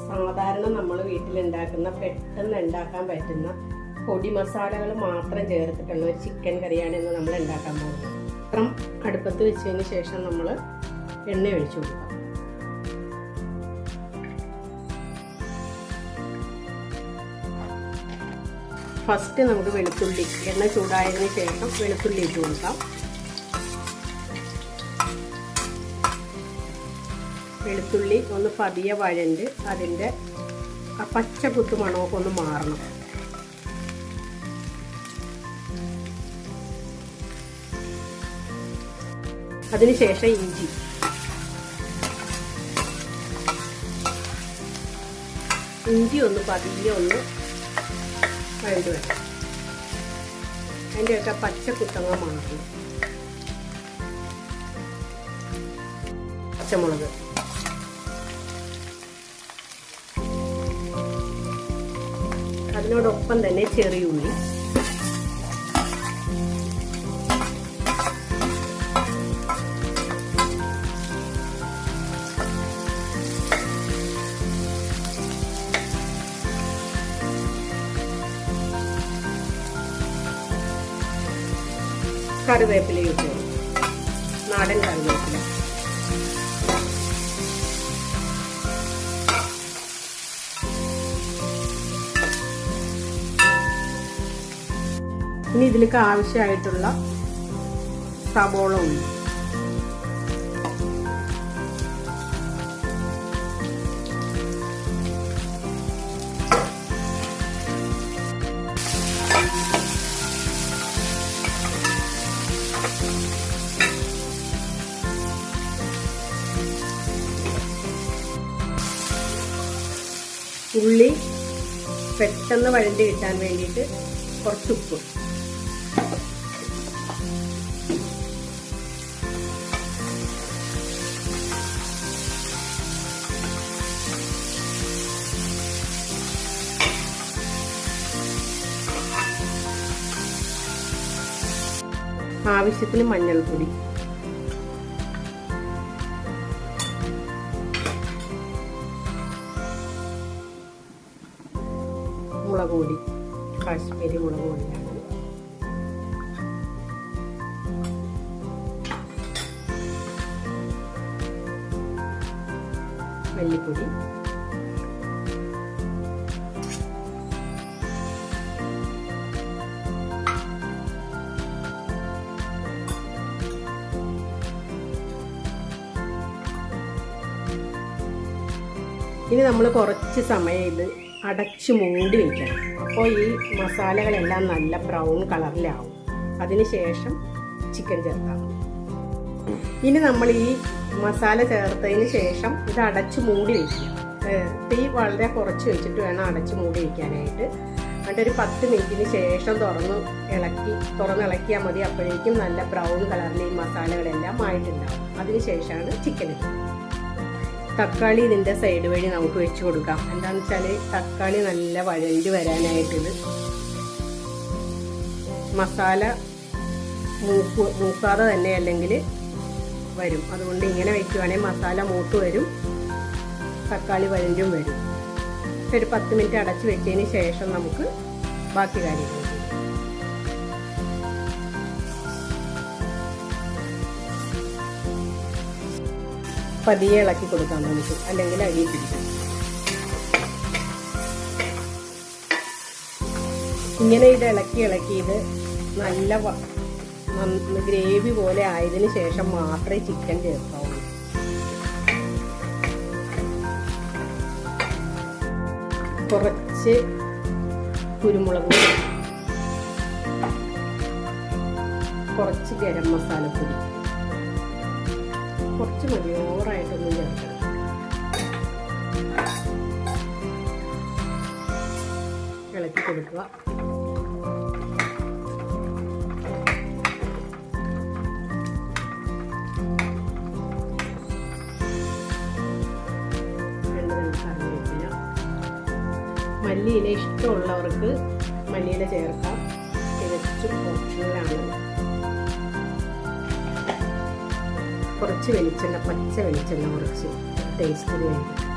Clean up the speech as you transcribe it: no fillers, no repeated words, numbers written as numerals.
സാധാരണ നമ്മൾ വീട്ടിലുണ്ടാക്കുന്ന പെട്ടെന്ന് ഉണ്ടാക്കാൻ പറ്റുന്ന പൊടി മസാലകൾ മാത്രം ചേർത്തിട്ടുള്ള ഒരു ചിക്കൻ കറിയാണ് ഇന്ന് നമ്മൾ ഉണ്ടാക്കാൻ പോകുന്നത്. പാത്രം അടുപ്പത്ത് വെച്ചതിന് ശേഷം നമ്മൾ എണ്ണ ഒഴിച്ചു കൊടുക്കാം. ഫസ്റ്റ് നമുക്ക് വെളുത്തുള്ളി, എണ്ണ ചൂടായതിന് ശേഷം വെളുത്തുള്ളി ഇട്ട് കൊടുക്കാം. വെളുത്തുള്ളി ഒന്ന് പതിയെ വഴണ്ട് അതിൻ്റെ ആ പച്ച കുത്തു മണമൊക്കെ ഒന്ന് മാറണം. അതിനുശേഷം ഇഞ്ചി ഒന്ന് പതിയെ ഒന്ന് വഴണ്ട് വരണം. അതിൻ്റെയൊക്കെ പച്ച കുത്തങ്ങ മാറണം. പച്ചമുളക്, അതിനോടൊപ്പം തന്നെ ചെറിയുള്ളി, കറിവേപ്പില ഇട്ടു, നാടൻ കറിവേപ്പില. ഇനി ഇതിലേക്ക് ആവശ്യമായിട്ടുള്ള സവോള ഉള്ളി, ഉള്ളി പെട്ടെന്ന് വഴണ്ടി കിട്ടാൻ വേണ്ടിയിട്ട് കുറച്ച് ഉപ്പ്, ആവശ്യത്തിന് മഞ്ഞൾപ്പൊടി, മുളക് പൊടി, കാശ്മീരി മുളക് പൊടിയാണ്, മല്ലിപ്പൊടി, ഇനി നമ്മൾ കുറച്ച് സമയം ഇത് അടച്ചു മൂടി വയ്ക്കണം. അപ്പോൾ ഈ മസാലകളെല്ലാം നല്ല ബ്രൗൺ കളറിലാവും. അതിനുശേഷം ചിക്കൻ ചേർക്കാം. ഇനി നമ്മൾ ഈ മസാല ചേർത്തതിന് ശേഷം ഇത് അടച്ചു മൂടി വയ്ക്കുക. തീ വളരെ കുറച്ച് വെച്ചിട്ട് വേണം അടച്ചു മൂടി വയ്ക്കാനായിട്ട്. എന്നിട്ട് ഒരു 10 മിനിറ്റിന് ശേഷം തുറന്നിളക്കിയാൽ മതി. അപ്പോഴേക്കും നല്ല ബ്രൗൺ കളറിൽ ഈ മസാലകളെല്ലാം ആയിട്ടുണ്ടാവും. അതിനുശേഷമാണ് ചിക്കൻ ഇടുന്നത്. തക്കാളി ഇതിൻ്റെ സൈഡ് വഴി നമുക്ക് വെച്ച് കൊടുക്കാം. എന്താണെന്ന് വെച്ചാൽ തക്കാളി നല്ല വഴണ്ടി വരാനായിട്ടിത് മസാല മൂക്കാതെ തന്നെ അല്ലെങ്കിൽ വരും. അതുകൊണ്ട് ഇങ്ങനെ വയ്ക്കുവാണെങ്കിൽ മസാല മൂത്ത് വരും, തക്കാളി വഴണ്ടും വരും. ഒരു 10 മിനിറ്റ് അടച്ച് വെച്ചതിന് ശേഷം നമുക്ക് ബാക്കി കാര്യങ്ങൾ പതിയെ ഇളക്കി കൊടുക്കാൻ നമുക്ക്, അല്ലെങ്കിൽ അടി പിടിക്കും. ഇങ്ങനെ ഇത് ഇളക്കി ഇത് നല്ല ഗ്രേവി പോലെ ആയതിനു ശേഷം മാത്രമേ ചിക്കൻ ചേർക്കാവുള്ളൂ. കുറച്ച് കുരുമുളക് പൊടി, കുറച്ച് ഗരം മസാലപ്പൊടി, കുറച്ച് മതി, ഓവറായിട്ടൊന്നും ചേർക്കണം. ഇളക്കി കൊടുക്കുക. മല്ലിയില ഇഷ്ടമുള്ളവർക്ക് മല്ലിയില ചേർക്കാം. തികച്ചും ഓപ്ഷണലാണ്. കുറച്ച് വെളിച്ചെണ്ണ, പച്ച വെളിച്ചെണ്ണ കുറച്ച് ടേസ്റ്റിന് വേണ്ടി.